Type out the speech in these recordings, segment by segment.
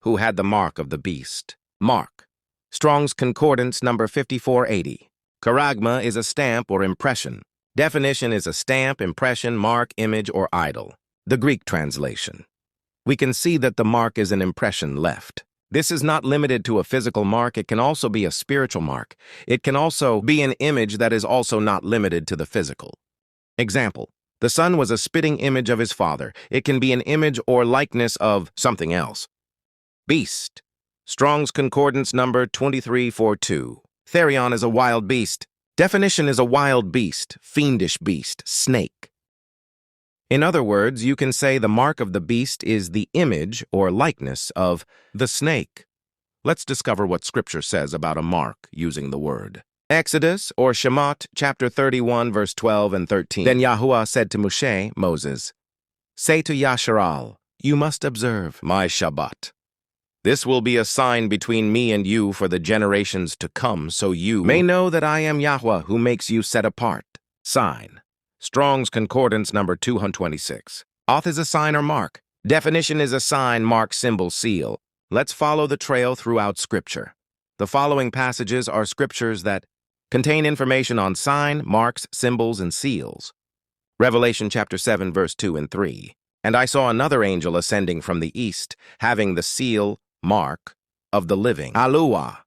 who had the mark of the beast. Mark. Strong's Concordance number 5480. Charagma is a stamp or impression. Definition is a stamp, impression, mark, image, or idol. The Greek translation. We can see that the mark is an impression left. This is not limited to a physical mark. It can also be a spiritual mark. It can also be an image that is also not limited to the physical. Example. The son was a spitting image of his father. It can be an image or likeness of something else. Beast. Strong's Concordance number 2342. Therion is a wild beast. Definition is a wild beast, fiendish beast, snake. In other words, you can say the mark of the beast is the image or likeness of the snake. Let's discover what Scripture says about a mark using the word. Exodus, or Shemot, chapter 31, verse 12 and 13. Then Yahuah said to Moses, "Say to Zuri'Al, you must observe my Shabbat. This will be a sign between me and you for the generations to come, so you may know that I am Yahuah who makes you set apart." Sign. Strong's Concordance number 226. Auth is a sign or mark. Definition is a sign, mark, symbol, seal. Let's follow the trail throughout Scripture. The following passages are scriptures that contain information on sign, marks, symbols, and seals. Revelation chapter 7, verse 2 and 3. And I saw another angel ascending from the east, having the seal, mark, of the living, Yahuah.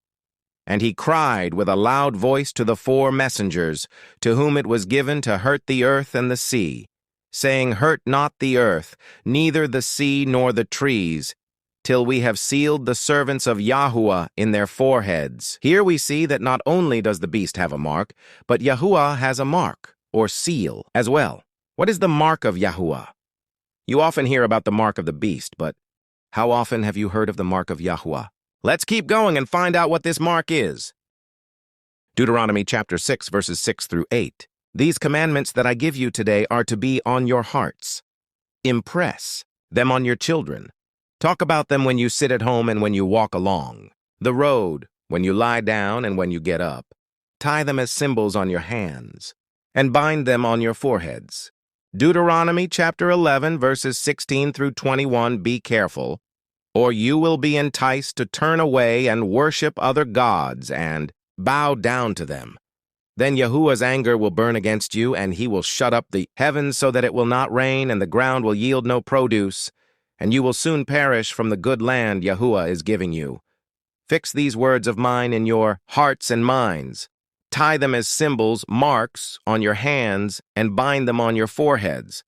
And he cried with a loud voice to the 4 messengers, to whom it was given to hurt the earth and the sea, saying, Hurt not the earth, neither the sea nor the trees, till we have sealed the servants of Yahuah in their foreheads. Here we see that not only does the beast have a mark, but Yahuah has a mark, or seal, as well. What is the mark of Yahuah? You often hear about the mark of the beast, but how often have you heard of the mark of Yahuah? Let's keep going and find out what this mark is. Deuteronomy chapter 6, verses 6 through 8. These commandments that I give you today are to be on your hearts. Impress them on your children. Talk about them when you sit at home and when you walk along the road, when you lie down and when you get up. Tie them as symbols on your hands, and bind them on your foreheads. Deuteronomy chapter 11, verses 16 through 21. Be careful, or you will be enticed to turn away and worship other gods and bow down to them. Then Yahuwah's anger will burn against you, and he will shut up the heavens so that it will not rain, and the ground will yield no produce, and you will soon perish from the good land Yahuwah is giving you. Fix these words of mine in your hearts and minds. Tie them as symbols, marks, on your hands, and bind them on your foreheads.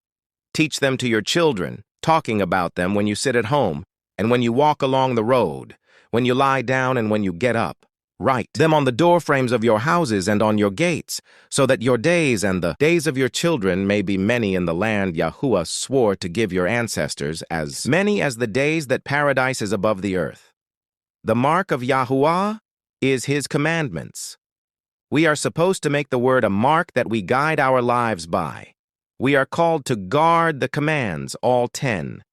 Teach them to your children, talking about them when you sit at home, and when you walk along the road, when you lie down and when you get up. Write them on the doorframes of your houses and on your gates, so that your days and the days of your children may be many in the land Yahuwah swore to give your ancestors, as many as the days that paradise is above the earth. The mark of Yahuwah is his commandments. We are supposed to make the word a mark that we guide our lives by. We are called to guard the commands, all 10.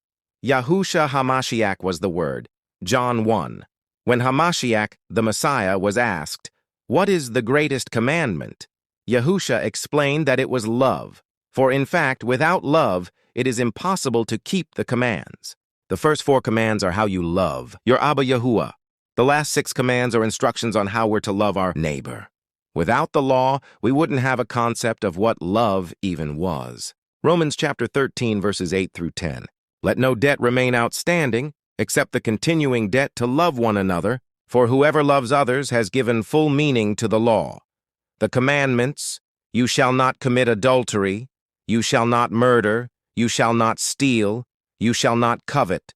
Yahushua HaMashiach was the word. John 1. When HaMashiach, the Messiah, was asked, "What is the greatest commandment?" Yahushua explained that it was love. For in fact, without love, it is impossible to keep the commands. The first 4 commands are how you love your Abba Yahuwah. The last 6 commands are instructions on how we're to love our neighbor. Without the law, we wouldn't have a concept of what love even was. Romans chapter 13, verses 8 through 10. Let no debt remain outstanding, except the continuing debt to love one another, for whoever loves others has given full meaning to the law. The commandments: you shall not commit adultery, you shall not murder, you shall not steal, you shall not covet,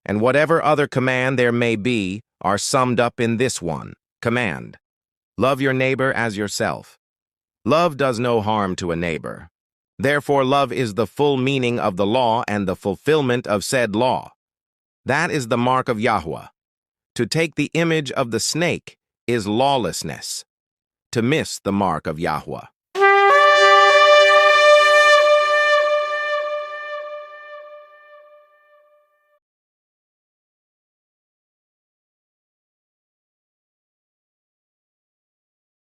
and whatever other command there may be, are summed up in this one command: love your neighbor as yourself. Love does no harm to a neighbor. Therefore, love is the full meaning of the law and the fulfillment of said law. That is the mark of Yahuwah. To take the image of the snake is lawlessness. To miss the mark of Yahuwah